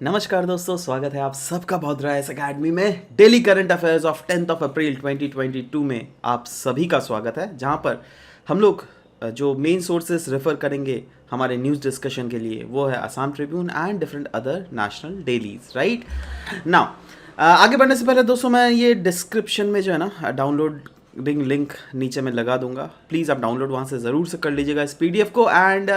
नमस्कार दोस्तों, स्वागत है आप सबका बौद्रा एस अकेडमी में daily current affairs of 10th of April 2022 में आप सभी का स्वागत है, जहां पर हम लोग जो मेन सोर्सेस रेफर करेंगे हमारे न्यूज़ डिस्कशन के लिए वो है Assam Tribune and different other national dailies. Right now आगे बढ़ने से पहले दोस्तों मैं ये डिस्क्रिप्शन में जो है ना डाउनलोड लिंक नीचे में लगा दूंगा, प्लीज़ आप डाउनलोड वहाँ से ज़रूर से कर लीजिएगा इस पीडीएफ को। And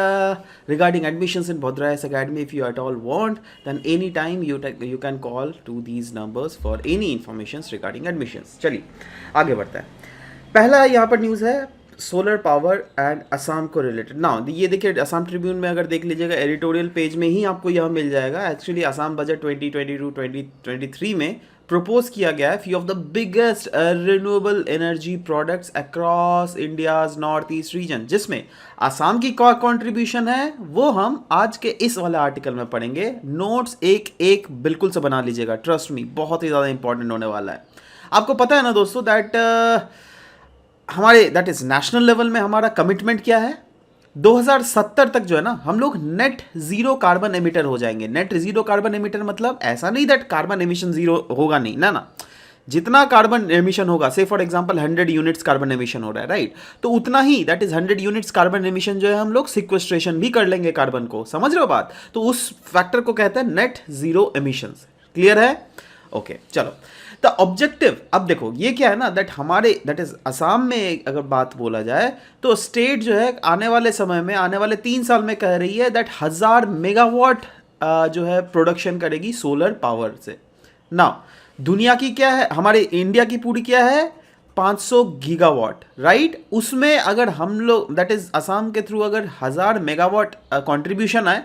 regarding admissions in Bhadra's academy, if you at all want then any time you can call to these numbers for any information regarding admissions. चलिए आगे बढ़ता है। पहला यहाँ पर न्यूज़ है सोलर पावर एंड असम को रिलेटेड। ना ये देखिए, असम ट्रिब्यून में अगर देख लीजिएगा एडिटोरियल पेज में ही आपको यह मिल जाएगा। एक्चुअली असम बजट 2022-2023 में प्रपोज किया गया है few of the biggest renewable energy products across India's north east region, जिसमें असम की कंट्रीब्यूशन है वो हम आज के इस वाले आर्टिकल में पढ़ेंगे। नोट्स एक एक बिल्कुल से बना लीजिएगा, ट्रस्ट मी, बहुत ही ज़्यादा इंपॉर्टेंट होने वाला है। आपको पता है ना दोस्तों दैट हमारे दैट इज नेशनल लेवल में हमारा कमिटमेंट क्या है, 2070 तक जो है ना हम लोग नेट जीरो कार्बन एमिटर हो जाएंगे। नेट जीरो कार्बन एमिटर मतलब ऐसा नहीं दैट कार्बन एमिशन जीरो होगा, नहीं ना, जितना कार्बन एमिशन होगा, say for example 100 units carbon emission हो रहा है, राइट, तो उतना ही that is 100 units carbon emission जो है हम लोग सिक्वेस्ट्रेशन भी कर लेंगे कार्बन को। समझ रहे हो बात? तो उस फैक्टर को कहते हैं नेट जीरो एमिशंस। क्लियर है? ओके चलो, द ऑब्जेक्टिव, अब देखो ये क्या है ना दैट हमारे दैट इज असम में अगर बात बोला जाए तो स्टेट जो है आने वाले समय में, आने वाले 3 साल में कह रही है दैट 1000 मेगावाट जो है प्रोडक्शन करेगी सोलर पावर से। ना दुनिया की क्या है, हमारे इंडिया की पूरी क्या है 500 गीगावाट, राइट। उसमें अगर हम लोग दैट इज असम के थ्रू अगर 1000 मेगावाट कंट्रीब्यूशन आए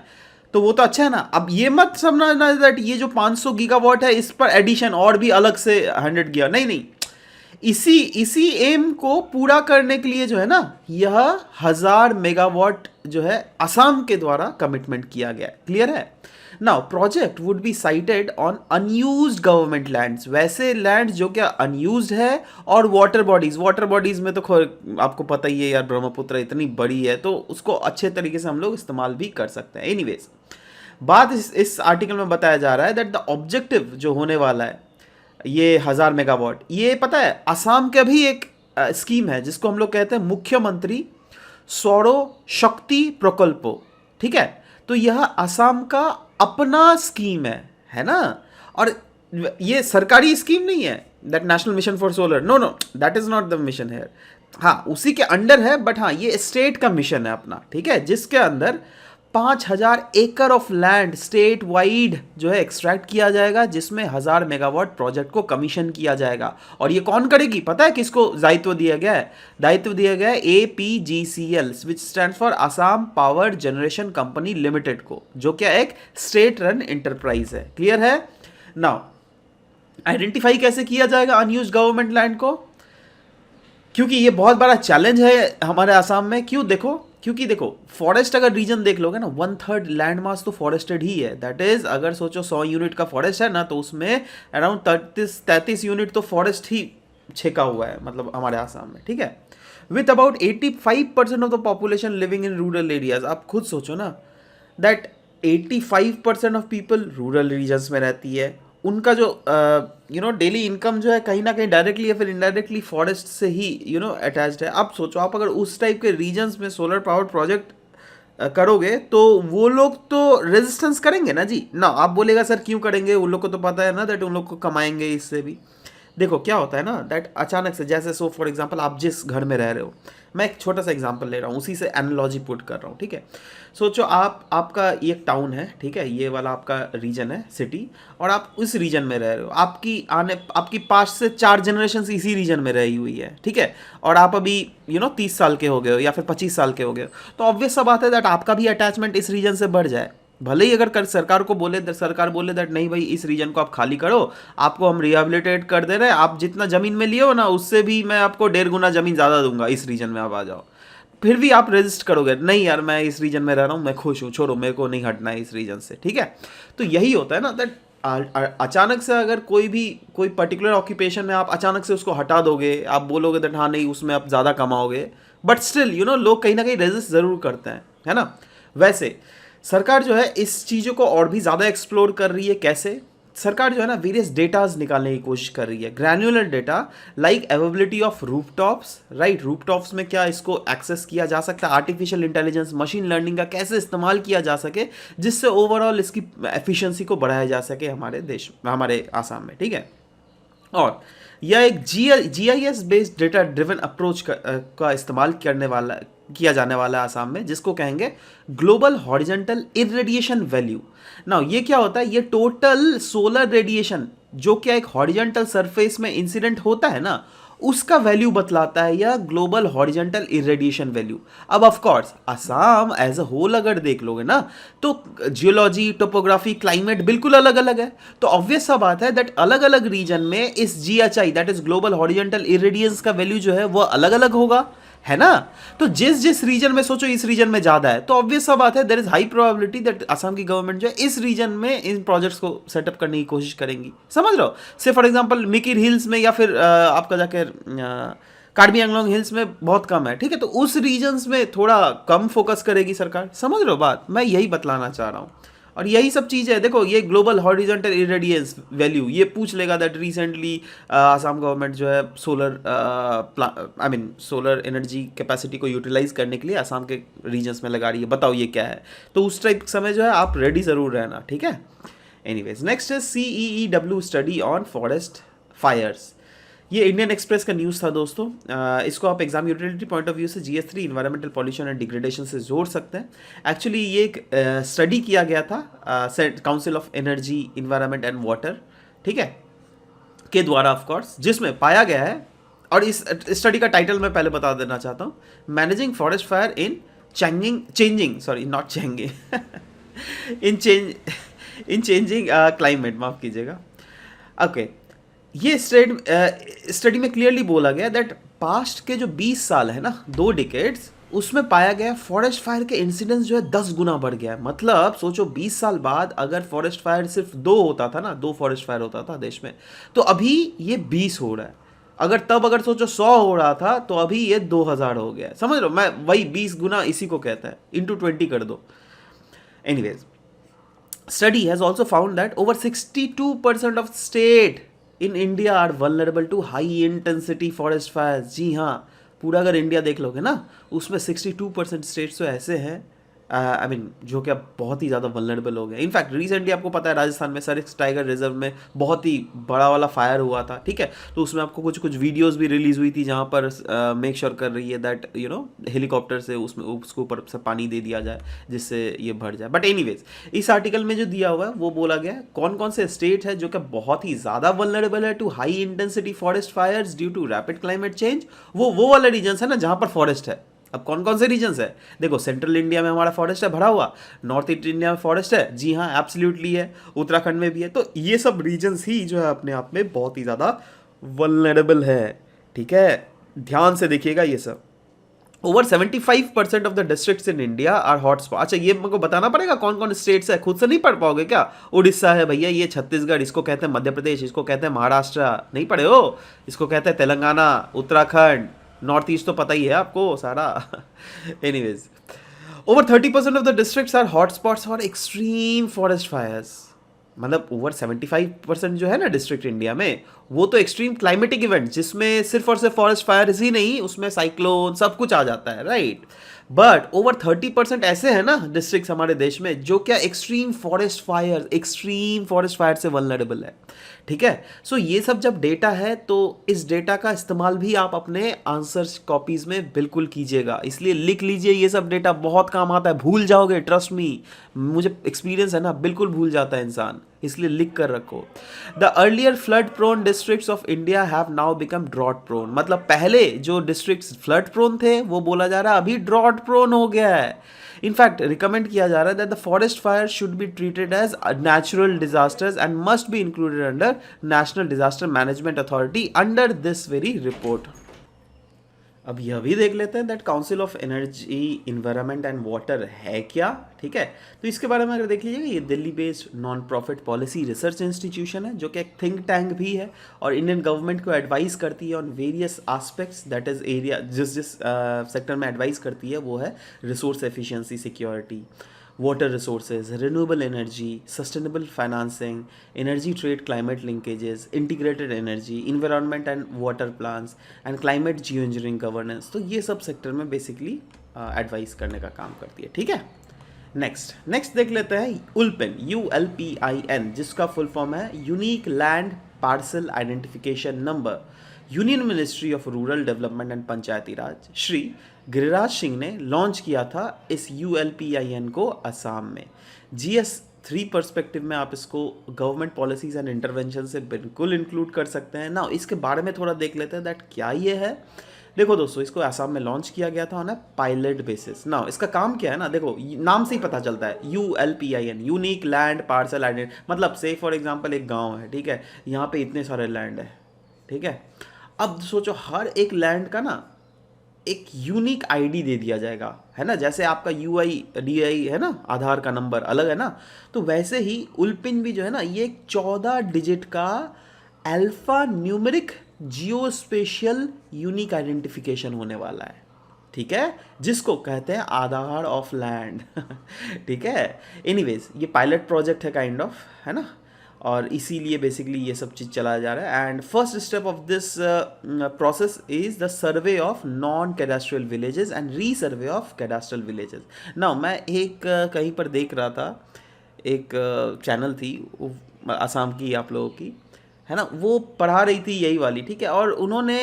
तो वो तो अच्छा है ना। अब ये मत समझना दैट ये जो 500 गीगावाट है इस पर एडिशन और भी अलग से 100 गीगा, नहीं, इसी एम को पूरा करने के लिए जो है ना यह 1000 मेगावाट जो है असम के द्वारा कमिटमेंट किया गया। क्लियर है? Now project would be sited on unused government lands, वैसे लैंड जो क्या अनयूज्ड है, और वाटर बॉडीज में तो आपको पता ही है यार, ब्रह्मपुत्र इतनी बड़ी है तो उसको अच्छे तरीके से हम लोग इस्तेमाल भी कर सकते हैं। एनीवेज, बात इस आर्टिकल में बताया जा रहा है दैट द ऑब्जेक्टिव जो होने वाला है ये 1000 मेगावाट, ये पता है असम का भी एक स्कीम है जिसको हम लोग कहते हैं मुख्यमंत्री सौर शक्ति प्रकल्प। ठीक है, तो यह असम का अपना स्कीम है ना, और ये सरकारी स्कीम नहीं है that national mission for solar, know that is not the mission है। हाँ उसी के अंडर है, बट हाँ ये स्टेट का मिशन है अपना, ठीक है, जिसके अंदर 5000 एकड़ ऑफ लैंड स्टेट वाइड जो है एक्सट्रैक्ट किया जाएगा, जिसमें 1000 मेगावाट प्रोजेक्ट को कमीशन किया जाएगा। और ये कौन करेगी पता है? किसको दायित्व दिया गया है? दायित्व दिया गया है APGCL which stand for Assam power generation company limited को, जो क्या एक स्टेट रन एंटरप्राइज है। क्लियर है? नाउ आइडेंटिफाई कैसे किया जाएगा अनयूज्ड गवर्नमेंट लैंड को? क्योंकि ये बहुत बड़ा चैलेंज है हमारे असम में। क्यों? क्योंकि देखो फॉरेस्ट अगर रीजन देख लोगे ना, 1/3 लैंड मास तो फॉरेस्टेड ही है। दैट इज अगर सोचो 100 यूनिट का फॉरेस्ट है ना, तो उसमें अराउंड 33 यूनिट तो फॉरेस्ट ही छेका हुआ है, मतलब हमारे आसाम में। ठीक है, with about 85% of the population living in rural areas. आप खुद सोचो ना that 85% of people rural regions में रहती है, उनका जो डेली इनकम जो है कहीं ना कहीं डायरेक्टली या फिर इनडायरेक्टली फॉरेस्ट से ही अटैच्ड है। आप सोचो, आप अगर उस टाइप के रीजन्स में सोलर पावर प्रोजेक्ट करोगे तो वो लोग तो रेजिस्टेंस करेंगे ना जी ना। आप बोलेगा सर क्यों करेंगे, उन लोग को तो पता है ना दैट उन लोग को कमाएंगे इससे भी। देखो क्या होता है ना दैट अचानक से, जैसे सो फॉर एग्जांपल आप जिस घर में रह रहे हो, मैं एक छोटा सा एग्जांपल ले रहा हूँ, उसी से एनालॉजी पुट कर रहा हूँ। ठीक है, सोचो आपका ये एक टाउन है, ठीक है, ये वाला आपका रीजन है सिटी, और आप उस रीजन में रह रहे हो। आपकी 5 से 4 जनरेशन इसी रीजन में रही हुई है। ठीक है, और आप अभी 30 साल के हो गए हो या फिर 25 साल के हो गए हो, तो ऑब्वियस सा बात है दैट आपका भी अटैचमेंट इस रीजन से बढ़ जाए। भले ही अगर सरकार बोले दैट नहीं भाई इस रीजन को आप खाली करो, आपको हम रिहेबिलिटेट कर दे रहे हैं, आप जितना जमीन में लिए हो ना उससे भी मैं आपको 1.5 गुना जमीन ज़्यादा दूंगा, इस रीजन में आप आ जाओ, फिर भी आप रजिस्ट करोगे नहीं यार मैं इस रीजन में रह रहा हूँ, मैं खुश हूँ, छोड़ो मेरे को नहीं हटना है इस रीजन से। ठीक है, तो यही होता है ना दैट अचानक से अगर कोई पर्टिकुलर ऑक्यूपेशन में आप अचानक से उसको हटा दोगे, आप बोलोगे दैट हाँ नहीं उसमें आप ज़्यादा कमाओगे, बट स्टिल लोग कहीं ना कहीं रेजिस्ट ज़रूर करते हैं, है ना। वैसे सरकार जो है इस चीज़ों को और भी ज़्यादा एक्सप्लोर कर रही है। कैसे? सरकार जो है ना वेरियस डेटाज निकालने की कोशिश कर रही है, granular data like availability of rooftops, right. Rooftops में क्या इसको एक्सेस किया जा सकता है, आर्टिफिशियल इंटेलिजेंस, मशीन लर्निंग का कैसे इस्तेमाल किया जा सके जिससे ओवरऑल इसकी एफिशिएंसी को बढ़ाया जा सके हमारे देश, हमारे आसाम में, ठीक है। और यह एक GIS based data driven approach का इस्तेमाल किया जाने वाला है आसाम में, जिसको कहेंगे global horizontal irradiation value. Now ये क्या होता है? ये टोटल सोलर रेडिएशन जो क्या एक हॉरिजॉन्टल सरफेस में इंसिडेंट होता है ना, उसका वैल्यू बतलाता है यह ग्लोबल हॉरिजॉन्टल इरेडिएशन वैल्यू। अब of course Assam as a whole अगर देख लोगे ना तो जियोलॉजी, टोपोग्राफी, क्लाइमेट बिल्कुल अलग अलग है। तो ऑब्वियस सा बात है दैट अलग अलग रीजन में इस GHI that is global horizontal irradiance का वैल्यू जो है वो अलग अलग होगा, है ना। तो जिस जिस रीजन में सोचो इस रीजन में ज्यादा है, तो ऑब्वियस सा बात है there is high probability that Assam की गवर्नमेंट जो है इस रीजन में इन प्रोजेक्ट्स को सेटअप करने की कोशिश करेंगी। समझ रहे हो? से फॉर एग्जांपल मिकिर हिल्स में या फिर आपका जाकर कार्बी एंगलोंग हिल्स में बहुत कम है, ठीक है, तो उस रीजन्स में थोड़ा कम फोकस करेगी सरकार। समझ रहे हो बात? मैं यही बतलाना चाह रहा हूँ। और यही सब चीज़ है। देखो ये ग्लोबल हॉरिजॉन्टल इरेडियंस वैल्यू ये पूछ लेगा दैट रिसेंटली आसाम गवर्नमेंट जो है सोलर एनर्जी कैपेसिटी को यूटिलाइज करने के लिए आसाम के रीजन्स में लगा रही है, बताओ ये क्या है। तो उस टाइप समय जो है आप रेडी ज़रूर रहना, ठीक है। एनीवेज नेक्स्ट है CEEW study on forest fires. ये इंडियन एक्सप्रेस का न्यूज़ था दोस्तों। इसको आप exam utility point of view से GS3 environmental pollution and degradation से जोड़ सकते हैं। एक्चुअली ये एक स्टडी किया गया था council of energy environment and water, ठीक है, के द्वारा ऑफ कोर्स, जिसमें पाया गया है, और इस स्टडी का टाइटल मैं पहले बता देना चाहता हूँ, managing forest fire in changing climate, माफ कीजिएगा। ओके, ये स्टडी में क्लियरली बोला गया दैट पास्ट के जो 20 साल है ना, 2 डिकेड्स, उसमें पाया गया फॉरेस्ट फायर के इंसिडेंस जो है 10 गुना बढ़ गया है। मतलब सोचो 20 साल बाद अगर फॉरेस्ट फायर सिर्फ 2 होता था ना, 2 फॉरेस्ट फायर होता था देश में, तो अभी ये 20 हो रहा है। अगर सोचो 100 हो रहा था तो अभी ये 2000 हो गया है। समझ लो, मैं वही 20 गुना इसी को कहता है, इंटू 20 कर दो। Anyways, study has also found that over 62% of state in India are vulnerable to high intensity forest fires। जी हाँ, पूरा अगर इंडिया देख लोगे ना, उसमें 62% स्टेट्स तो ऐसे हैं जो कि अब बहुत ही ज़्यादा वल्नरेबल हो गए। इनफैक्ट रिसेंटली आपको पता है राजस्थान में सरिस्क टाइगर रिजर्व में बहुत ही बड़ा वाला फायर हुआ था, ठीक है। तो उसमें आपको कुछ वीडियोस भी रिलीज हुई थी जहाँ पर मेक श्योर कर रही है दैट हेलीकॉप्टर से उसके ऊपर से पानी दे दिया जाए जिससे ये बढ़ जाए। बट एनीवेज, इस आर्टिकल में जो दिया हुआ है वो बोला गया है कौन कौन से स्टेट है जो कि बहुत ही ज़्यादा वल्नरेबल है to high intensity forest fires due to rapid climate change. वो वाले रीजन है ना जहाँ पर फॉरेस्ट है। अब कौन कौन से रीजन्स है? देखो, सेंट्रल इंडिया में हमारा फॉरेस्ट है भरा हुआ, नॉर्थ ईस्ट इंडिया में फॉरेस्ट है, जी हाँ एब्सोल्युटली है, उत्तराखंड में भी है। तो ये सब रीजन्स ही जो है अपने आप में बहुत ही ज़्यादा वल्नरेबल है, ठीक है, ध्यान से देखिएगा ये सब। Over 75% of the districts in India are hotspot. अच्छा, ये मेरे को बताना पड़ेगा कौन कौन स्टेट्स है, खुद से नहीं पढ़ पाओगे क्या? उड़ीसा है भैया, ये छत्तीसगढ़, इसको कहते हैं मध्य प्रदेश, इसको कहते हैं महाराष्ट्र, नहीं पढ़े हो? इसको कहते हैं तेलंगाना, उत्तराखंड, नॉर्थ ईस्ट तो पता ही है आपको सारा। Anyways, over 30% of the districts are hotspots for extreme forest fires. मतलब ओवर 75% जो है ना डिस्ट्रिक्ट इंडिया में, वो तो एक्सट्रीम क्लाइमेटिक इवेंट जिसमें सिर्फ और सिर्फ फॉरेस्ट फायर्स ही नहीं, उसमें साइक्लोन सब कुछ आ जाता है, राइट। बट ओवर 30% ऐसे हैं ना डिस्ट्रिक्ट्स हमारे देश में जो क्या एक्सट्रीम फॉरेस्ट फायर से वल्नरेबल है, ठीक है। सो ये सब जब डेटा है तो इस डेटा का इस्तेमाल भी आप अपने आंसर कॉपीज में बिल्कुल कीजिएगा, इसलिए लिख लीजिए, ये सब डेटा बहुत काम आता है। भूल जाओगे, ट्रस्ट मी, मुझे एक्सपीरियंस है ना, बिल्कुल भूल जाता है इंसान, इसलिए लिख कर रखो। The earlier flood prone districts of India have now become drought prone. मतलब पहले जो डिस्ट्रिक्ट्स फ्लड प्रोन थे वो बोला जा रहा है अभी ड्रॉट प्रोन हो गया है। इनफैक्ट रिकमेंड किया जा रहा है that the forest fire should be treated as natural disasters and must be included under national disaster management authority under this very report. अब यह भी देख लेते हैं that council of energy environment and water है क्या, ठीक है। तो इसके बारे में अगर देख लीजिएगा, ये Delhi based non profit policy research institution है जो कि एक थिंक टैंक भी है और इंडियन गवर्नमेंट को एडवाइस करती है on various aspects, that is area जिस सेक्टर में एडवाइस करती है वो है resource efficiency, security, water resources, renewable energy, sustainable financing, energy trade, climate linkages, integrated energy, environment and water plans and climate Jio engineering governance. तो ये सब sector में बेसिकली एडवाइस करने का काम करती है, ठीक है। नेक्स्ट देख लेते हैं ULPIN, ULPIN, जिसका फुल फॉर्म है unique land parcel identification number. Union ministry of rural development and Panchayati Raj Shri Giriraj Singh ने लॉन्च किया था इस ULPIN को असम में। GS3 पर्सपेक्टिव में आप इसको गवर्नमेंट पॉलिसीज एंड इंटरवेंशन से बिल्कुल इंक्लूड कर सकते हैं ना। इसके बारे में थोड़ा देख लेते हैं दैट क्या ये है। देखो दोस्तों, इसको असम में लॉन्च किया गया था ना पायलट बेसिस ना। इसका काम क्या है ना, देखो नाम से ही पता चलता है ULPIN, unique land parcel identity. मतलब से फॉर एग्जांपल एक गांव है, ठीक है, यहाँ पे इतने सारे लैंड है, ठीक है। अब सोचो हर एक लैंड का ना एक यूनिक आईडी दे दिया जाएगा, है ना। जैसे आपका UIDI है ना, आधार का नंबर अलग है ना, तो वैसे ही उल्पिन भी जो है ना, ये एक 14 डिजिट का अल्फा न्यूमेरिक जियो स्पेशियल यूनिक आइडेंटिफिकेशन होने वाला है, ठीक है, जिसको कहते हैं आधार ऑफ लैंड ठीक है। एनीवेज ये पायलट प्रोजेक्ट है काइंड ऑफ, है ना, और इसीलिए बेसिकली ये सब चीज़ चलाया जा रहा है। And first step of this process is the survey of non cadastral villages and resurvey of cadastral villages. Now मैं एक कहीं पर देख रहा था, एक चैनल थी असम की, आप लोगों की, है ना, वो पढ़ा रही थी यही वाली, ठीक है, और उन्होंने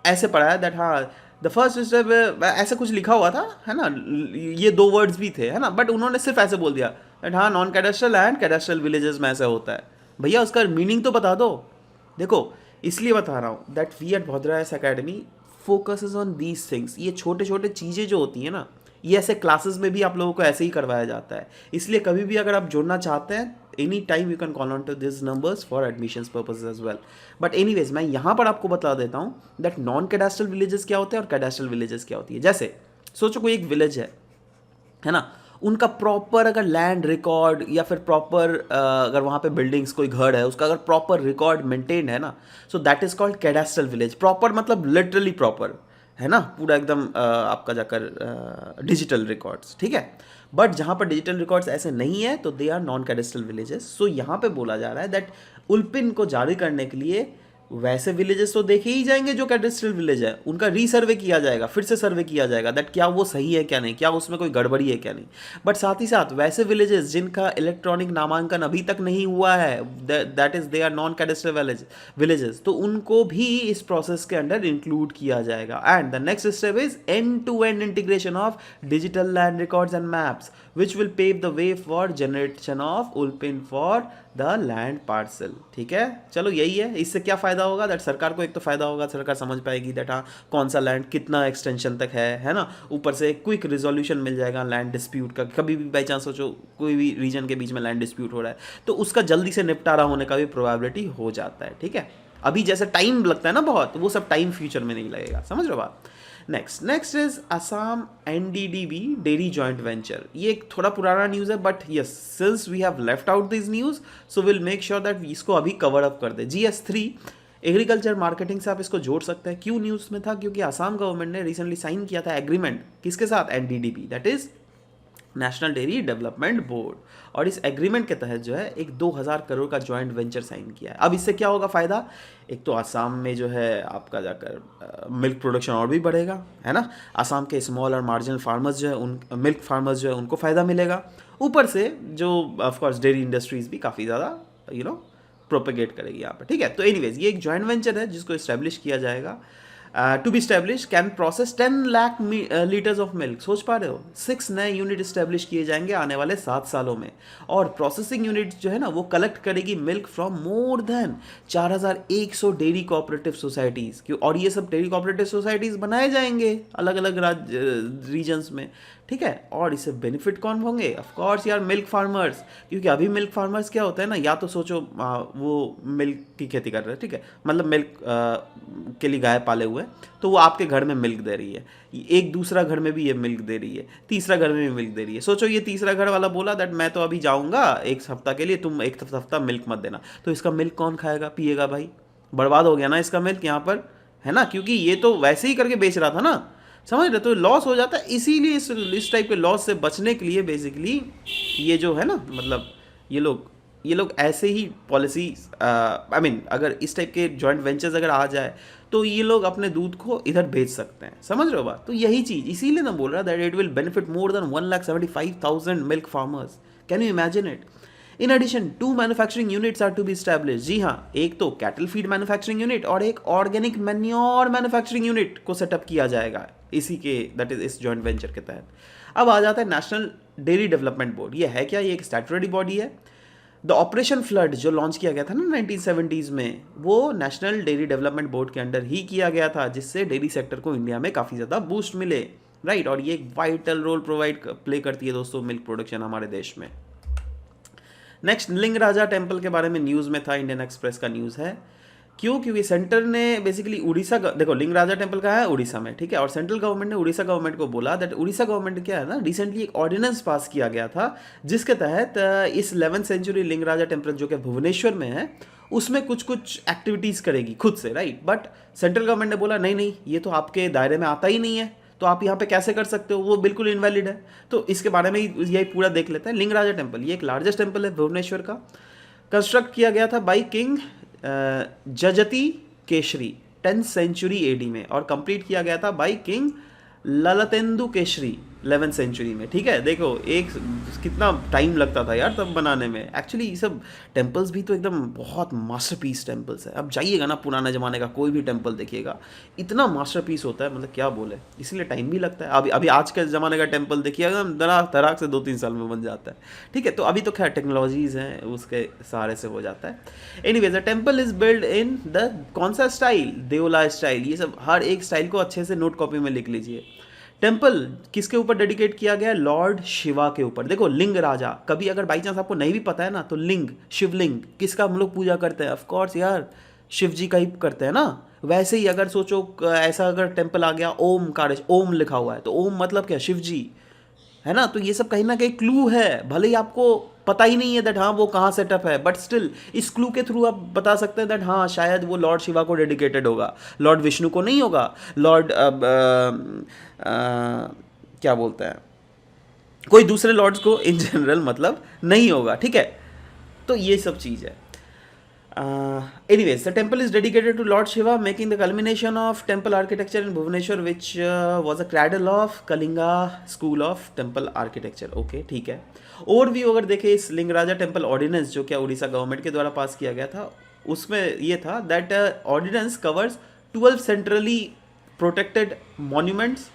ऐसे पढ़ाया दैट हाँ द फर्स्ट स्टेप, ऐसा कुछ लिखा हुआ था, है ना, ये 2 वर्ड्स भी थे, है ना, बट उन्होंने सिर्फ ऐसे बोल दिया दैट हाँ नॉन कैडेस्ट्रियल एंड कैडेस्ट्रियल विलेजेस में ऐसा होता है। भैया उसका मीनिंग तो बता दो। देखो इसलिए बता रहा हूँ that we at Bhadra's academy focuses on these things. ये छोटे छोटे चीज़ें जो होती हैं ना, ये ऐसे क्लासेस में भी आप लोगों को ऐसे ही करवाया जाता है। इसलिए कभी भी अगर आप जुड़ना चाहते हैं, any time you can call on to this numbers for admissions purposes as well. But anyways मैं यहाँ पर आपको बता देता हूँ दैट नॉन कैडास्ट्रियल विलेजेस क्या होते हैं और कैडास्ट्रियल विलेजेस क्या होती है। जैसे सोचो कोई एक विलेज है ना, उनका प्रॉपर अगर लैंड रिकॉर्ड या फिर प्रॉपर अगर वहाँ पे बिल्डिंग्स कोई घर है उसका अगर प्रॉपर रिकॉर्ड मेंटेन्ड है ना, so that is called cadastral village. Proper मतलब लिटरली प्रॉपर, है ना, पूरा एकदम आपका जाकर डिजिटल रिकॉर्ड्स, ठीक है। बट जहाँ पर डिजिटल रिकॉर्ड्स ऐसे नहीं है तो they are non cadastral villages. So यहाँ पे बोला जा रहा है दैट उल्पिन को जारी करने के लिए वैसे विलेजेस तो देखे ही जाएंगे जो कैडेस्ट्रियल विलेज है, उनका रीसर्वे किया जाएगा, फिर से सर्वे किया जाएगा दैट क्या वो सही है क्या नहीं, क्या उसमें कोई गड़बड़ी है क्या नहीं। बट साथ ही साथ वैसे विलेजेस जिनका इलेक्ट्रॉनिक नामांकन अभी तक नहीं हुआ है, that is they are non cadastral villages, तो उनको भी इस प्रोसेस के अंडर इंक्लूड किया जाएगा। And the next step is end to end integration of digital land records and maps which will pave the way for generation of ULPIN for the land parcel, ठीक है। चलो यही है, इससे क्या फायदा होगा दैट सरकार को एक तो फायदा होगा, सरकार समझ पाएगी दैट हाँ कौन सा लैंड कितना एक्सटेंशन तक है ना। ऊपर से क्विक रिजोल्यूशन मिल जाएगा लैंड डिस्प्यूट का। कभी भी बाई चांस सोचो कोई भी रीजन के बीच में लैंड डिस्प्यूट हो रहा है तो उसका जल्दी से निपटारा होने का भी प्रोबेबिलिटी हो जाता है, ठीक है। अभी जैसे टाइम लगता है ना बहुत, वो सब टाइम फ्यूचर में नहीं लगेगा, समझ रहे हो बात। Next is Assam NDDB dairy joint venture. ये एक थोड़ा पुराना न्यूज़ है but yes since we have left out this news so will make sure that इसको अभी कवर अप कर दे। GS3 एग्रीकल्चर मार्केटिंग से आप इसको जोड़ सकते हैं। क्यों न्यूज़ में था, क्योंकि असम गवर्नमेंट ने रिसेंटली साइन किया था एग्रीमेंट किसके साथ, NDDB that is national dairy development board, और इस एग्रीमेंट के तहत जो है एक 2000 करोड़ का जॉइंट वेंचर साइन किया है। अब इससे क्या होगा फ़ायदा, एक तो असम में जो है आपका जाकर मिल्क प्रोडक्शन और भी बढ़ेगा, है ना। असम के स्मॉल और मार्जिनल फार्मर्स जो है उन मिल्क फार्मर्स जो है उनको फ़ायदा मिलेगा। ऊपर से जो ऑफकोर्स डेयरी इंडस्ट्रीज़ भी काफ़ी ज़्यादा प्रोपेगेट करेगी यहाँ पर, ठीक है। तो एनीवेज ये एक जॉइंट वेंचर है जिसको इस्टेब्लिश किया जाएगा। To be stablish can process 10 lakh litres of milk. सोच पा रहे हो, 6 नए यूनिट इस्टेब्लिश किए जाएंगे आने वाले 7 सालों में, और प्रोसेसिंग यूनिट जो है ना वो कलेक्ट करेगी milk from more than 4100 dairy cooperative societies. क्यों, और ये सब डेयरी कोऑपरेटिव सोसाइटीज़ बनाए जाएंगे अलग अलग रीजन्स में, ठीक है। और इससे बेनिफिट कौन होंगे, ऑफ कोर्स यार मिल्क फार्मर्स, क्योंकि अभी मिल्क फार्मर्स क्या होता है ना, या तो सोचो वो मिल्क की खेती कर रहे हैं, ठीक है, मतलब मिल्क के लिए गाय पाले हुए तो वो आपके घर में मिल्क दे रही है, एक दूसरा घर में भी ये मिल्क दे रही है, तीसरा घर में भी मिल्क दे रही है। सोचो ये तीसरा घर वाला बोला दैट मैं तो अभी जाऊँगा एक हफ्ता के लिए, तुम एक हफ्ता मिल्क मत देना, तो इसका मिल्क कौन खाएगा पिएगा भाई, बर्बाद हो गया ना इसका मिल्क यहाँ पर, है ना, क्योंकि ये तो वैसे ही करके बेच रहा था ना। समझ रहे? तो लॉस हो जाता है, इसीलिए इस टाइप के लॉस से बचने के लिए बेसिकली ये जो है ना, मतलब ये लोग ऐसे ही पॉलिसी, आई मीन अगर इस टाइप के जॉइंट वेंचर्स अगर आ जाए तो ये लोग अपने दूध को इधर भेज सकते हैं। समझ रहे हो बात? तो यही चीज़, इसीलिए मैं बोल रहा that it will benefit more than 1,75,000 milk farmers. Can you imagine it? In addition 2 manufacturing units are to be establish. जी हाँ, एक तो कैटल फीड मैन्युफैक्चरिंग यूनिट और एक ऑर्गेनिक मैन्योर मैन्युफैक्चरिंग यूनिट को सेटअप किया जाएगा इसी के, दैट इज इस जॉइंट वेंचर के तहत। अब आ जाता है नेशनल डेयरी डेवलपमेंट बोर्ड। ये है क्या? ये एक स्टैट्यूटरी बॉडी है। द ऑपरेशन फ्लड जो लॉन्च किया गया था ना 1970s में, वो नेशनल डेयरी डेवलपमेंट बोर्ड के अंडर ही किया गया था, जिससे डेयरी सेक्टर को इंडिया में काफ़ी ज़्यादा बूस्ट मिले, राइट। और ये एक वाइटल रोल प्ले करती है दोस्तों मिल्क प्रोडक्शन हमारे देश में। नेक्स्ट, लिंगराजा टेम्पल के बारे में न्यूज़ में था, इंडियन एक्सप्रेस का न्यूज़ है। क्यों? क्योंकि सेंटर ने बेसिकली उड़ीसा, देखो लिंगराजा टेम्पल का है उड़ीसा में, ठीक है, और सेंट्रल गवर्नमेंट ने उड़ीसा गवर्नमेंट को बोला दैट उड़ीसा गवर्नमेंट क्या है ना, रिसेंटली एक ऑर्डिनेंस पास किया गया था जिसके तहत इस 11th सेंचुरी लिंगराजा टेम्पल जो कि भुवनेश्वर में है उसमें कुछ कुछ एक्टिविटीज़ करेगी खुद से, राइट। बट सेंट्रल गवर्नमेंट ने बोला नहीं नहीं, ये तो आपके दायरे में आता ही नहीं है, तो आप यहाँ पे कैसे कर सकते हो, वो बिल्कुल इनवैलिड है। तो इसके बारे में यही पूरा देख लेते हैं। लिंगराजा टेम्पल ये एक लार्जेस्ट टेम्पल है भुवनेश्वर का। कंस्ट्रक्ट किया गया था by king Jajati Keshari 10th century AD में, और कंप्लीट किया गया था by king Lalatendu Keshari 11th century में। ठीक है, देखो एक कितना टाइम लगता था यार तब बनाने में। एक्चुअली ये सब टेम्पल्स भी तो एकदम बहुत मास्टरपीस टेम्पल्स है। अब जाइएगा ना पुराने ज़माने का कोई भी टेम्पल देखिएगा, इतना मास्टरपीस होता है, मतलब क्या बोले, इसलिए टाइम भी लगता है। अभी आज के ज़माने का टेम्पल देखिएगा दराक तराक से 2-3 साल में बन जाता है। ठीक है, तो अभी तो खैर टेक्नोलॉजीज़ हैं उसके सहारे से हो जाता है। Anyways, the temple is build in the कौन सा स्टाइल, देओला स्टाइल। ये सब हर एक स्टाइल को अच्छे से नोट कॉपी में लिख लीजिए। टेम्पल किसके ऊपर डेडिकेट किया गया? लॉर्ड शिवा के ऊपर। देखो लिंग राजा, कभी अगर बाई चांस आपको नहीं भी पता है ना, तो लिंग, शिवलिंग किसका हम लोग पूजा करते हैं? ऑफ कोर्स यार शिव जी का ही करते हैं ना। वैसे ही अगर सोचो ऐसा अगर टेम्पल आ गया ओम कारज, ओम लिखा हुआ है तो ओम मतलब क्या? शिव जी, है ना। तो ये सब कहीं ना कहीं क्लू है, भले ही आपको पता ही नहीं है दैट हाँ वो कहाँ सेटअप है, बट स्टिल इस क्लू के थ्रू आप बता सकते हैं दैट हाँ शायद वो लॉर्ड शिवा को डेडिकेटेड होगा, लॉर्ड विष्णु को नहीं होगा, लॉर्ड क्या बोलते हैं, कोई दूसरे लॉर्ड्स को इन जनरल मतलब नहीं होगा। ठीक है, तो ये सब चीज़ है। Anyways, the temple is dedicated to Lord Shiva, making the culmination of temple architecture in Bhubaneswar, which was a cradle of Kalinga School of Temple Architecture. Okay, ठीक है। ओवरव्यू अगर देखें इस लिंगराजा टेम्पल ऑर्डिनेंस जो क्या उड़ीसा गवर्नमेंट के द्वारा पास किया गया था, उसमें ये था that ordinance covers 12 centrally protected monuments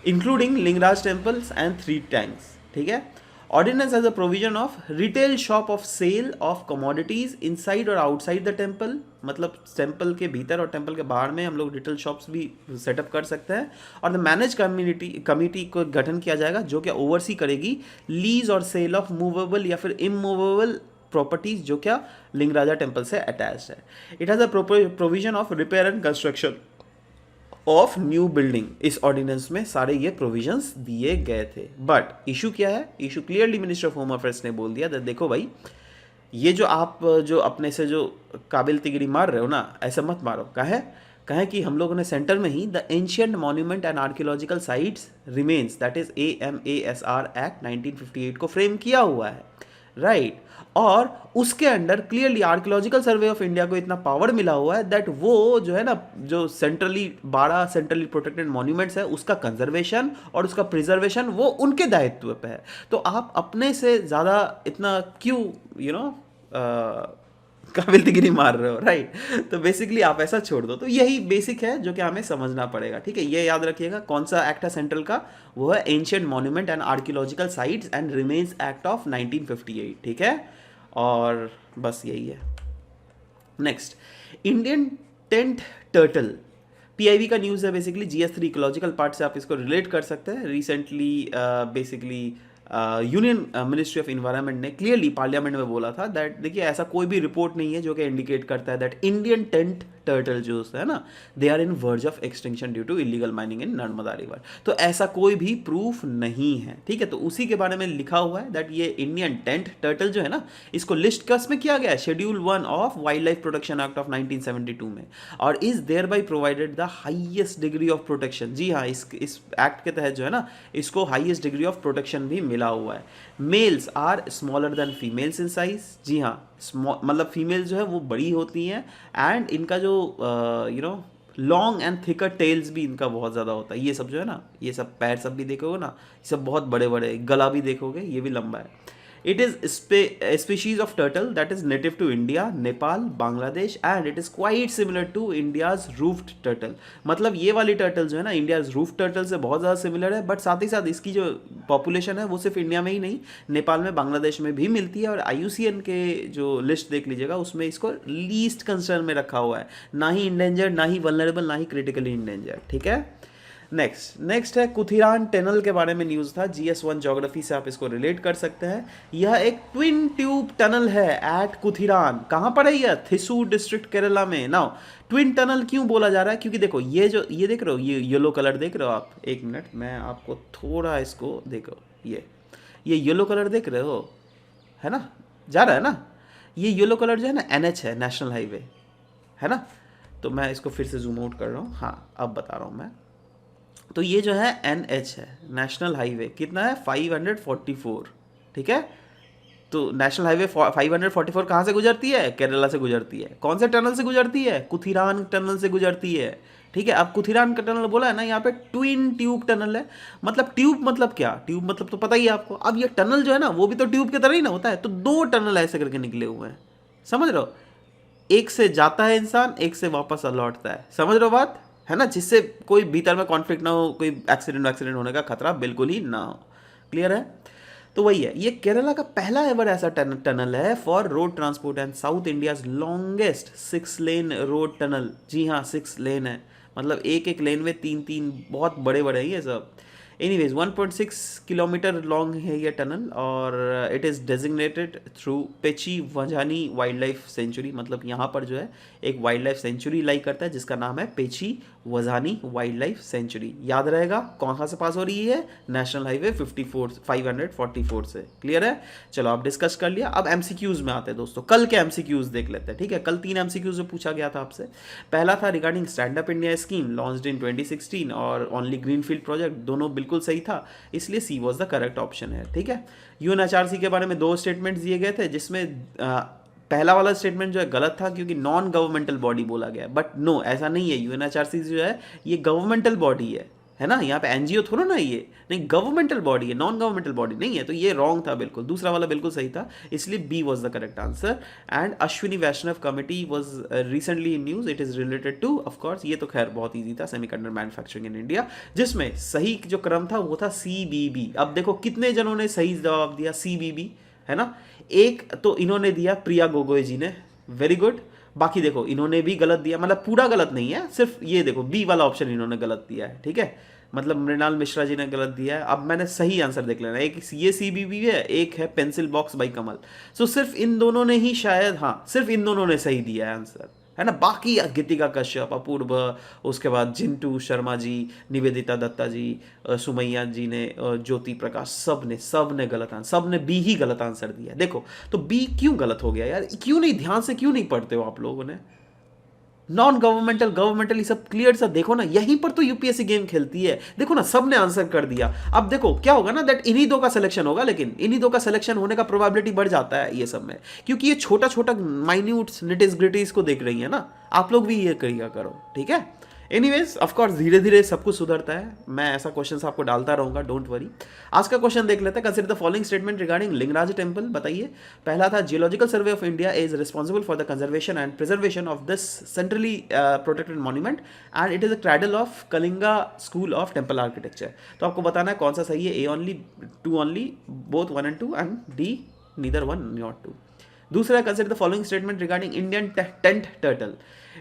including Lingaraj temples and 3 tanks. ठीक है, Ordinance has a provision of retail shop of sale of commodities inside और outside the temple, मतलब टेम्पल के भीतर और टेम्पल के बाहर में हम लोग रिटेल शॉप्स भी सेटअप कर सकते हैं। और द मैनेज कमिटी को गठन किया जाएगा जो क्या ओवरसी करेगी लीज और सेल ऑफ मूवेबल या फिर इमूवेबल प्रॉपर्टीज जो क्या लिंगराजा टेम्पल से अटैच है। It has a provision of repair and construction of new building. इस ऑर्डिनेंस में सारे ये प्रोविजंस दिए गए थे। बट इशू क्या है? Issue clearly minister of home affairs ने बोल दिया, देखो भाई ये जो आप जो अपने से जो काबिल तिगड़ी मार रहे हो ना, ऐसा मत मारो। कहे कि हम लोगों ने सेंटर में ही the ancient monument and archaeological sites remains, that is AMASR act 1958 को फ्रेम किया हुआ है, राइट। और उसके under clearly archaeological survey of India को इतना पावर मिला हुआ है दैट वो जो है ना, जो 12 सेंट्रली प्रोटेक्टेड मॉन्यूमेंट्स है उसका कंजर्वेशन और उसका प्रिजर्वेशन वो उनके दायित्व पे है। तो आप अपने से ज़्यादा इतना क्यों काबिलगिरी मार रहे हो, राइट। तो बेसिकली आप ऐसा छोड़ दो। तो यही बेसिक है जो कि हमें समझना पड़ेगा। ठीक है, ये याद रखिएगा कौन सा एक्ट है सेंट्रल का, वो है ancient monument and archaeological sites and remains act of 1958। ठीक है, और बस यही है। Next, Indian tent turtle, PIB का न्यूज़ है। बेसिकली GS3 इकोलॉजिकल पार्ट से आप इसको रिलेट कर सकते हैं। Recently basically union ministry of environment ने क्लियरली पार्लियामेंट में बोला था दैट देखिए ऐसा कोई भी रिपोर्ट नहीं है जो कि इंडिकेट करता है दैट इंडियन टेंट टर्टल जो है ना, they are in verge of extinction due to illegal mining in Narmada river. तो ऐसा कोई भी प्रूफ नहीं है, ठीक है। तो उसी के बारे में लिखा हुआ है दैट ये इंडियन टेंट टर्टल जो है ना, इसको लिस्ट कस में किया गया है schedule 1 of wildlife protection act of 1972 में, और is thereby provided the highest degree of protection. जी हाँ, इस एक्ट के तहत जो है ना, इसको हाइएस्ट डिग्री ऑफ प्रोटेक्शन भी मिला हुआ है। Males are smaller than females in size. जी हाँ, मतलब फीमेल जो है वो बड़ी होती हैं, एंड इनका जो लॉन्ग एंड थिकर टेल्स भी इनका बहुत ज़्यादा होता है। ये सब जो है ना, ये सब पैर सब भी देखोगे ना, ये सब बहुत बड़े बड़े, गला भी देखोगे ये भी लंबा है। It is species of turtle that is native to India, Nepal, Bangladesh, and it is quite similar to India's roofed turtle. मतलब ये वाली टर्टल जो है ना, इंडियाज रूफ्ड टर्टल से बहुत ज़्यादा सिमिलर है, बट साथ ही साथ इसकी जो पॉपुलेशन है वो सिर्फ इंडिया में ही नहीं, नेपाल में, बांग्लादेश में भी मिलती है। और IUCN के जो लिस्ट देख लीजिएगा उसमें इसको लीस्ट कंसर्न में रखा हुआ है, ना ही इंडेंजर्ड, ना ही वल्नरेबल, ना ही क्रिटिकली इंडेंजर्ड, ठीक है। नेक्स्ट है कुथिरान टनल के बारे में न्यूज़ था, GS1 ज्योग्राफी से आप इसको रिलेट कर सकते हैं। यह एक ट्विन ट्यूब टनल है एट कुथिरान। कहाँ पर है यह? थिसू डिस्ट्रिक्ट केरला में। नाउ ट्विन टनल क्यों बोला जा रहा है? क्योंकि देखो ये देख रहे हो, ये येलो कलर देख रहे हो आप, एक मिनट मैं आपको थोड़ा इसको देखो, ये येलो कलर देख रहे हो, है ना, जा रहा है ना, ये येलो कलर जो है ना NH है, नेशनल हाईवे है ना। तो मैं इसको फिर से जूम आउट कर रहा हूँ, हाँ अब बता रहा हूँ मैं। तो ये जो है NH है, नेशनल हाईवे, कितना है 544, ठीक है। तो नेशनल हाईवे 544 कहाँ से गुजरती है? केरला से गुजरती है। कौन से टनल से गुजरती है? कुथिरान टनल से गुजरती है, ठीक है। अब कुथिरान का टनल बोला है ना, यहाँ पे ट्विन ट्यूब टनल है। मतलब ट्यूब मतलब क्या? ट्यूब मतलब तो पता ही है आपको। अब ये टनल जो है ना, वो भी तो ट्यूब की तरह ही ना होता है। तो 2 टनल ऐसे करके निकले हुए हैं, समझ रहे हो? एक से जाता है इंसान, एक से वापस लौटता है, समझ रहे हो बात, है ना, जिससे कोई भीतर में कॉन्फ्लिक्ट ना हो, कोई एक्सीडेंट होने का खतरा बिल्कुल ही ना हो। क्लियर है? तो वही है, ये केरला का पहला एवर ऐसा टनल है for road transport and south India's longest 6 lane road tunnel. जी हाँ, 6 लेन है, मतलब एक लेन में 3 बहुत बड़े बड़े हैं ये सब। एनीवेज 1.6 किलोमीटर लॉन्ग है ये टनल, और it is designated through Peechi Vazhani wildlife sanctuary. मतलब यहाँ पर जो है एक वाइल्ड लाइफ सेंचुरी लाई करता है जिसका नाम है पेची वजानी वाइल्ड लाइफ सेंचुरी। याद रहेगा कहाँ से पास हो रही है? नेशनल हाईवे 544 से। क्लियर है? चलो आप डिस्कस कर लिया। अब MCQs में आते हैं दोस्तों, कल के MCQs देख लेते हैं, ठीक है। कल 3 MCQs जो पूछा गया था आपसे, पहला था regarding stand up India scheme launched in 2016 और ओनली ग्रीनफील्ड प्रोजेक्ट, दोनों बिल्कुल सही था, इसलिए C was the correct option है, ठीक है। UNHRC के बारे में 2 स्टेटमेंट्स दिए गए थे, जिसमें पहला वाला स्टेटमेंट जो है गलत था क्योंकि नॉन गवर्नमेंटल बॉडी बोला गया, बट नो ऐसा नहीं है। UNHRC जो है ये गवर्नमेंटल बॉडी है ना, यहाँ पे NGO थोड़ा ना, ये नहीं, गवर्नमेंटल बॉडी है, नॉन गवर्नमेंल बॉडी नहीं है। तो ये रॉन्ग था बिल्कुल, दूसरा वाला बिल्कुल सही था, इसलिए B was the correct answer. And Ashwini Vaishnaw committee was recently in news, it is related to, of course ये तो खैर बहुत ईजी था, सेमीकंडक्टर मैन्युफैक्चरिंग इन इंडिया, जिसमें सही जो क्रम था वो था CBB। अब देखो कितने जनों ने सही जवाब दिया CBB, है ना। एक तो इन्होंने दिया, प्रिया गोगोई जी ने, वेरी गुड। बाकी देखो इन्होंने भी गलत दिया, मतलब पूरा गलत नहीं है, सिर्फ ये देखो B वाला ऑप्शन इन्होंने गलत दिया है, ठीक है। मतलब मृणाल मिश्रा जी ने गलत दिया है। अब मैंने सही आंसर देख लेना, एक ये CBB है, एक है पेंसिल बॉक्स बाई कमल। सो सिर्फ इन दोनों ने ही शायद, हाँ सिर्फ इन दोनों ने सही दिया है आंसर, है ना। बाकी गीतिका कश्यप, अपूर्व, उसके बाद जिंटू शर्मा जी, निवेदिता दत्ता जी, सुमैया जी ने, ज्योति प्रकाश, सब ने गलत आंसर, सब ने B ही गलत आंसर दिया। देखो तो B क्यों गलत हो गया यार? क्यों नहीं ध्यान से क्यों नहीं पढ़ते हो आप लोगों ने? नॉन गवर्नमेंटल ये सब क्लियर सा देखो ना, यहीं पर तो UPSC गेम खेलती है। देखो ना, सब ने आंसर कर दिया। अब देखो क्या होगा ना, दैट इन्हीं 2 का सिलेक्शन होगा, लेकिन इन्हीं 2 का सिलेक्शन होने का प्रोबेबिलिटी बढ़ जाता है ये सब में, क्योंकि ये छोटा छोटा माइन्यूट निटिस ग्रिटीज को देख रही है ना। आप लोग भी ये करिएगा करो, ठीक है। एनीवेज ऑफकोर्स धीरे धीरे सब कुछ सुधरता है, मैं ऐसा क्वेश्चन आपको डालता रहूंगा, डोंट वरी। आज का क्वेश्चन देख लेते हैं। Consider the following statement regarding Lingaraj temple. बताइए। पहला था geological survey of India is responsible for the conservation and preservation of this centrally protected monument and it is a cradle of Kalinga school of temple architecture. तो आपको बताना है कौन सा सही है, A only, 2 only, both 1 and 2, and D neither 1 not 2। दूसरा, consider the following statement regarding Indian tent turtle.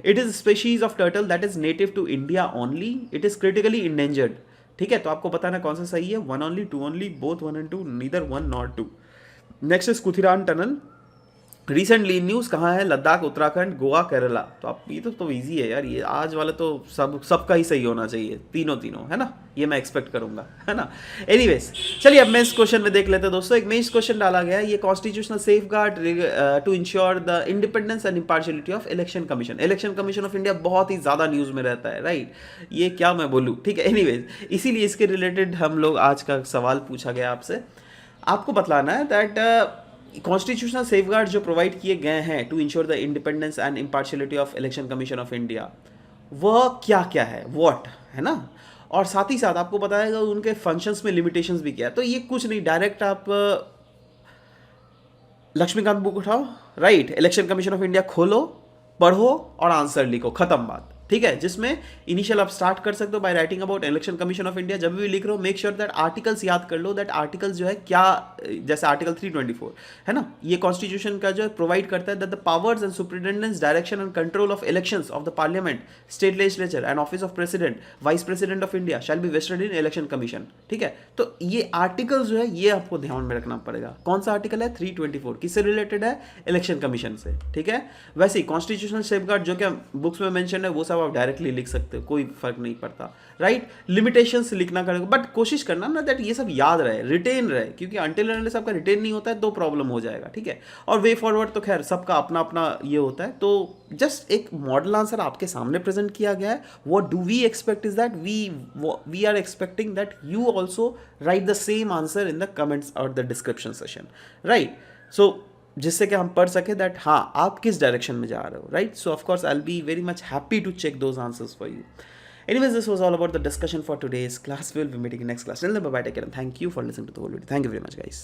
It is species of turtle that is native to India only, it is critically endangered, ठीक है। तो आपको बताना कौन सा सही है, 1 only, 2 only, both 1 and 2, neither 1 not 2। Next is Kuthiran tunnel. Recently news कहाँ है, लद्दाख, उत्तराखंड, गोवा, केरला। तो आप ये तो इजी है यार, ये आज वाले तो सबका ही सही होना चाहिए, तीनों तीनों, है ना, ये मैं एक्सपेक्ट करूंगा, है ना। एनीवेज, चलिए अब मेंस क्वेश्चन में देख लेते हैं दोस्तों। एक मेंस क्वेश्चन डाला गया है, ये constitutional safe guard to ensure the independence and impartiality of election commission. Election commission of India बहुत ही ज़्यादा न्यूज़ में रहता है, राइट, ये क्या मैं बोलूँ, ठीक है। एनीवेज, इसीलिए इसके रिलेटेड हम लोग आज का सवाल पूछा गया आपसे, आपको बतलाना है दैट कॉन्स्टिट्यूशनल सेफगार्ड जो प्रोवाइड किए गए हैं to ensure the independence and impartiality of election commission of India, वह क्या क्या है, व्हाट, है ना। और साथ ही साथ आपको बताएगा उनके फंक्शंस में लिमिटेशंस भी क्या है। तो ये कुछ नहीं, डायरेक्ट आप लक्ष्मीकांत बुक उठाओ, right, election commission of India खोलो, पढ़ो और आंसर लिखो, खत्म बात, ठीक है। जिसमें इनिशियल आप स्टार्ट कर सकते हो by writing about election commission of India. जब भी लिख रहे हो मेक श्योर दैट आर्टिकल्स याद कर लो, दैट आर्टिकल्स जो है क्या, जैसे आर्टिकल 324 है ना, ये कॉन्स्टिट्यूशन का जो है प्रोवाइड करता है that the powers and superintendence, direction and control of elections of the parliament, state legislature and office of president, vice president of India shall be vested in election commission, ठीक है। तो ये article जो है ये आपको ध्यान में रखना पड़ेगा। कौन सा आर्टिकल है, 324, किससे रिलेटेड है, इलेक्शन कमीशन से, ठीक है। वैसे ही कॉन्स्टिट्यूशनल सेफगार्ड जो क्या बुक्स में मेंशन है वो सब आप डायरेक्टली लिख सकते हो, कोई फर्क नहीं पड़ता, राइट। लिमिटेशंस लिखना करेगा, बट कोशिश करना ना दैट ये सब याद रहे, रिटेन रहे, क्योंकि अंटिल अनलेस आपका रिटेन नहीं होता है तो प्रॉब्लम हो जाएगा, ठीक है। और वे फॉरवर्ड तो खैर सबका अपना अपना ये होता है। तो जस्ट एक मॉडल आंसर आपके सामने प्रेजेंट किया गया है। What do we expect is that we are expecting that you also write the same answer in the comments और the description session, right. So जिससे कि हम पढ़ सके दैट हाँ आप किस डायरेक्शन में जा रहे हो, right. So of course I will be very much happy to check those answers for you. Anyways, this was all about the discussion for today's class. We'll be meeting in next class. Till then, bye bye, take care, and thank you for listening to the whole video. Thank you very much, guys.